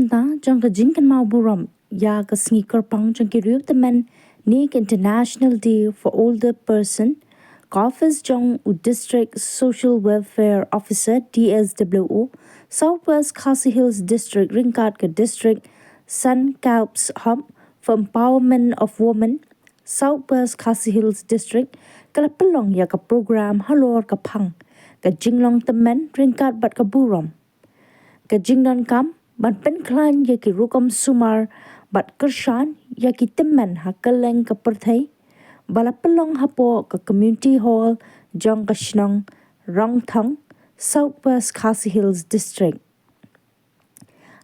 ta jong ka jing kan mau burom ya ka sneaker pang jong ki riu temen ni International Day for Older Person Office jong u District Social Welfare Officer DSWO Southwest Khasi Hills District Ringkat ka District Sun Calps Hub for Empowerment of Women Southwest Khasi Hills District kala pelong ya ka program halor ka phang ka jinglong temen ringkat bat ka burom ka jingnon kam ban pen klan ya ki rukom sumar bat kershan ya ki temen hakaleng ka perthai bala pelong hapo ka community hall jong ka shnong rong thong Southwest Khasi Hills District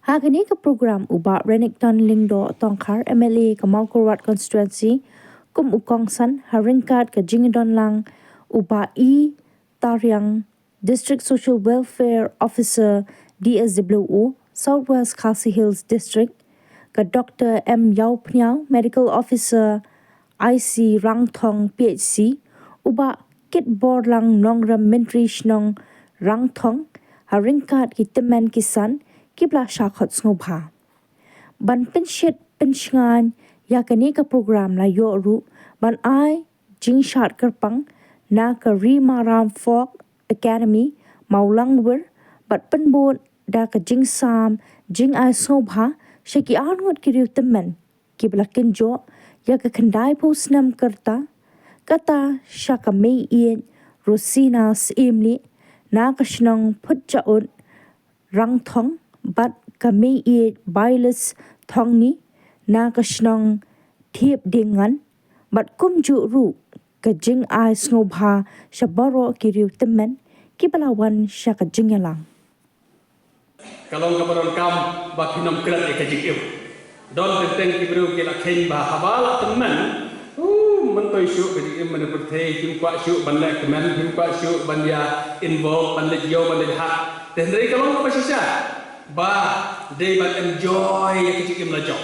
Hagani ka program uba Renington Lingdo Tongkhar MLA ka Mawphor constituency kum ukong san haringkat ka jingdon lang uba E Taryang District Social Welfare Officer DSWO Southwest Khasi Hills District ka Dr. M. Yau Pniao Medical Officer IC Rangthong PHC uba kit bor lang nongram mentri shnong Rangthong haringkat ki temen kisan kibla shakot snobha ban penshit penshngan yakani ka program la yo ru ban ai jing shat kerpang na ka rimaram folk academy maulangwer bat penbot da ka jing sam jing ai snobha shaki anwat kiriu temen kibla kenjo ya ka khandai po snem karta kata shaka mei ien rosina simli na ka shnong phutjaun rangthong bat kami i bailes thongni na ka shnong thiep dingan bat kumju ru ka jing ai snobha shabaro kiriu temen kibalawan shaka jingyalang kalong kabaron kam ba khinom krat e ka jikiu don tenteng kibru ke la khen ba habala temen man toy shu ka jikim man purthe kim kwa shu ban la kemen kim kwa shu ban ya involve ban le yo ban le ha tenrei kalong ba shisha ba they but enjoy cái chuyện là chọn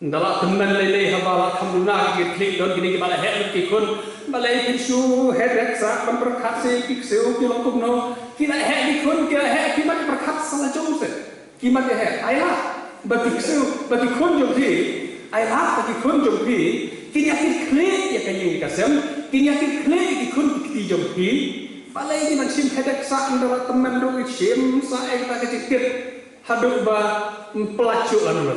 đó là thằng mình lấy haba là không đúng nào cái clip đó cái này bạn lại hết cái con bạn lấy cái shoe hết rác sạc bạn bật khát xe cái siêu cái lông cục nó cái lại hết cái con cái lại hết cái mắt bật khát sang là trông sẽ cái mắt cái hết ai là bật cái siêu bật cái con giống gì ai là bật cái con giống gì cái nhà cái clip ya cái gì cả xem cái nhà cái clip cái con cái giống gì balai ni man sim hedek sa ndala teman do sim sa ek ta kecikit haduk ba pelacu lan lo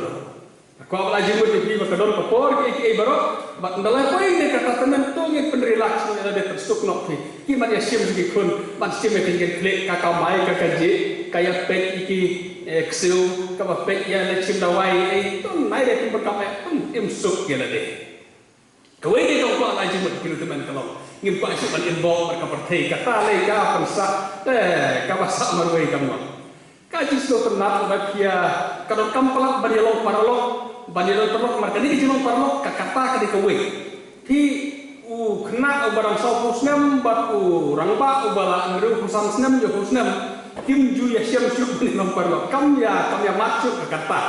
ko bala jimu di ba kadon papor ki baro ba ndala poin ne kata teman to ngi pen relax ne ada terstuk nok ki man ya sim gi kun man sim ke ngi klik ka ka mai ka kaji kaya pek iki excel ka ba pek ya le sim dawai ai ton mai de pen ka im suk ge la de ko we de ko bala jimu ki teman kalau ngim pa su ban involve ka partai kata le ka pansa ka basa marwei kamu ka jiso tenat ba pia kadon kampalak banilong paralok banilong paralok markani jinong paralok ka kata ka dikewe ti u kena barang sau snem bat u rangba u bala ngru kusam snem yo snem kim ju ya syam syuk banilong paralok kam ya macu ka kata